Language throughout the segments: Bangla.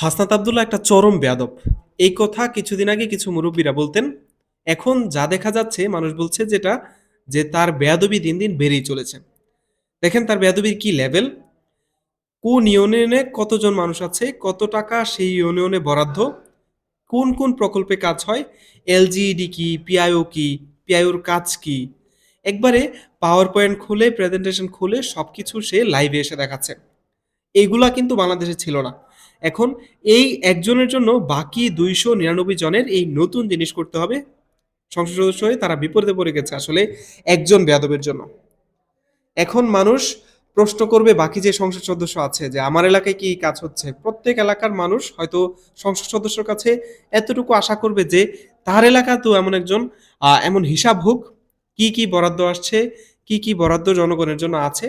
হাসনাত আব্দুল্লাহ একটা চরম বেয়াদব। এই কথা কিছুদিন আগে কিছু মুরব্বীরা বলতেন। এখন যা দেখা যাচ্ছে মানুষ বলছে যে তার বেয়াদবি দিন দিন বেড়েই চলেছে। দেখেন তার বেয়াদবির কি লেভেল, কোন ইউনিয়নে কতজন মানুষ আছে, কত টাকা সেই ইউনিয়নে বরাদ্দ, কোন কোন প্রকল্পে কাজ হয়, এলজিইডি কি, পিআইও কি, পিআইওর কাজ কি, একবারে পাওয়ার পয়েন্ট খুলে প্রেজেন্টেশন খুলে সবকিছু সে লাইভে এসে দেখাচ্ছে। এইগুলা কিন্তু বাংলাদেশে ছিল না। এখন এই একজনের জন্য বাকি ২৯৯ জনের এই নতুন জিনিস করতে হবে। সংসদ সদস্য হয়ে তারা বিপদে পড়ে গেছে আসলে একজন বেয়াদবের জন্য। এখন মানুষ প্রশ্ন করবে বাকি যে সংসদ সদস্য আছে যে আমার এলাকায় কি কাজ হচ্ছে। প্রত্যেক এলাকার মানুষ হয়তো সংসদ সদস্যর কাছে এতটুকু আশা করবে যে তার এলাকাতেও এমন একজন এমন হিসাব হোক, কি কি বরাদ্দ আসছে, কি কি বরাদ্দ জনগণের জন্য আছে,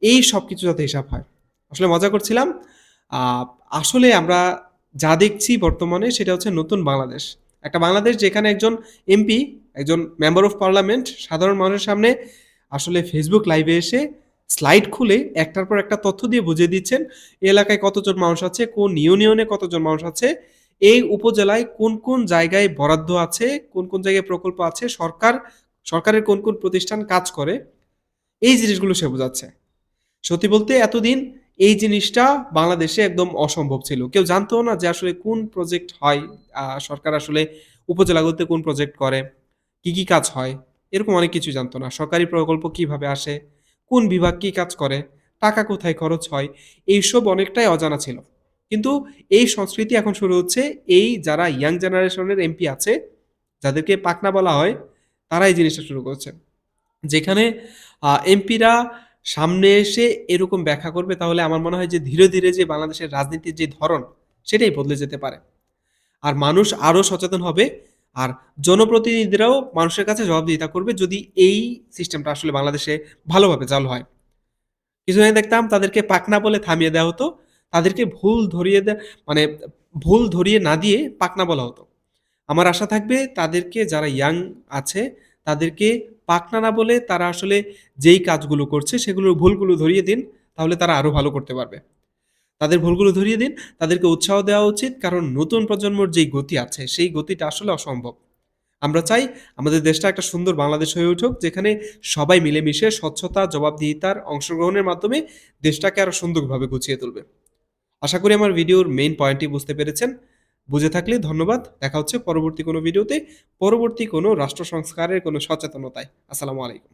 এই সবকিছু যাতে হিসাব হয়। আসলে মজা করছিলাম। আ আসলে আমরা যা দেখছি বর্তমানে সেটা হচ্ছে নতুন বাংলাদেশ। একটা বাংলাদেশ যেখানে একজন এমপি, একজন মেম্বার অফ পার্লামেন্ট সাধারণ মানুষের সামনে আসলে Facebook লাইভে এসে স্লাইড খুলে একটার পর একটা তথ্য দিয়ে বুঝিয়ে দিচ্ছেন, এই এলাকায় কতজন মানুষ আছে, কোন ইউনিয়নে কতজন মানুষ আছে, এই উপজেলায় কোন কোন জায়গায় বরাদ্দ আছে, কোন কোন জায়গায় প্রকল্প আছে, সরকারের কোন কোন প্রতিষ্ঠান কাজ করে, এই জিনিসগুলো সে বোঝাচ্ছে। সত্যি বলতে এতদিন এই জিনিসটা বাংলাদেশে একদম অসম্ভব ছিল। কেউ জানতও না যে আসলে কোন প্রজেক্ট হয়, সরকার আসলে উপজেলাগুলোতে কোন প্রজেক্ট করে, কি, কি কাজ হয়, এরকম অনেক কিছুই জানতো না। সরকারি প্রকল্প কিভাবে আসে, কোন বিভাগ কি কাজ করে, টাকা কোথায় খরচ হয়, এইসব অনেকটাই অজানা ছিল। কিন্তু এই সংস্কৃতি এখন শুরু হচ্ছে এই যারা ইয়াং জেনারেশনের এমপি আছে, যাদেরকে পাকনা বলা হয়, তারা এই জিনিসটা শুরু করেছে। যেখানে এমপিরা সামনে এসে এরকম ব্যাখ্যা করবে তাহলে আমার মনে হয় যে ধীরে, ধীরে যে বাংলাদেশের রাজনীতির যে ধরন সেটাই বদলে যেতে পারে। আর মানুষ আরো সচেতন হবে। আর জনপ্রতিনিধিরাও মানুষের কাছে জবাবদিহিতা করবে যদি এই সিস্টেমটা আসলে বাংলাদেশে ভালোভাবে চালু হয়। কিছুদিন আগে দেখতাম তাদেরকে পাকনা বলে থামিয়ে দেওয়া হতো। তাদেরকে মানে ভুল ধরিয়ে না দিয়ে পাকনা বলা হতো। আমার আশা থাকবে তাদেরকে যারা ইয়াং আছে তাদেরকে পাকনা না বলে তারা আসলে যেই কাজগুলো করছে সেগুলোর ভুলগুলো ধরিয়ে দিন, তাহলে তারা আরো ভালো করতে পারবে। তাদের ভুলগুলো ধরিয়ে দিন, তাদেরকে উৎসাহ দেওয়া উচিত কারণ নতুন প্রজন্মর যেই গতি আছে সেই গতিটা আসলে অসম্ভব। আমরা চাই আমাদের দেশটা একটা সুন্দর বাংলাদেশ হয়ে উঠুক যেখানে সবাই মিলেমিশে স্বচ্ছতা, জবাবদিহিতার অংশগ্রহণের মাধ্যমে দেশটাকে আরো সুন্দরভাবে গুছিয়ে তুলবে। আশা করি আমার ভিডিওর মেইন পয়েন্টটি বুঝতে পেরেছেন। বুঝে থাকলে ধন্যবাদ। দেখা হচ্ছে পরবর্তী কোনো ভিডিওতে, পরবর্তী কোনো রাষ্ট্র সংস্কারের কোনো সচেতনতায়। আসসালামু আলাইকুম।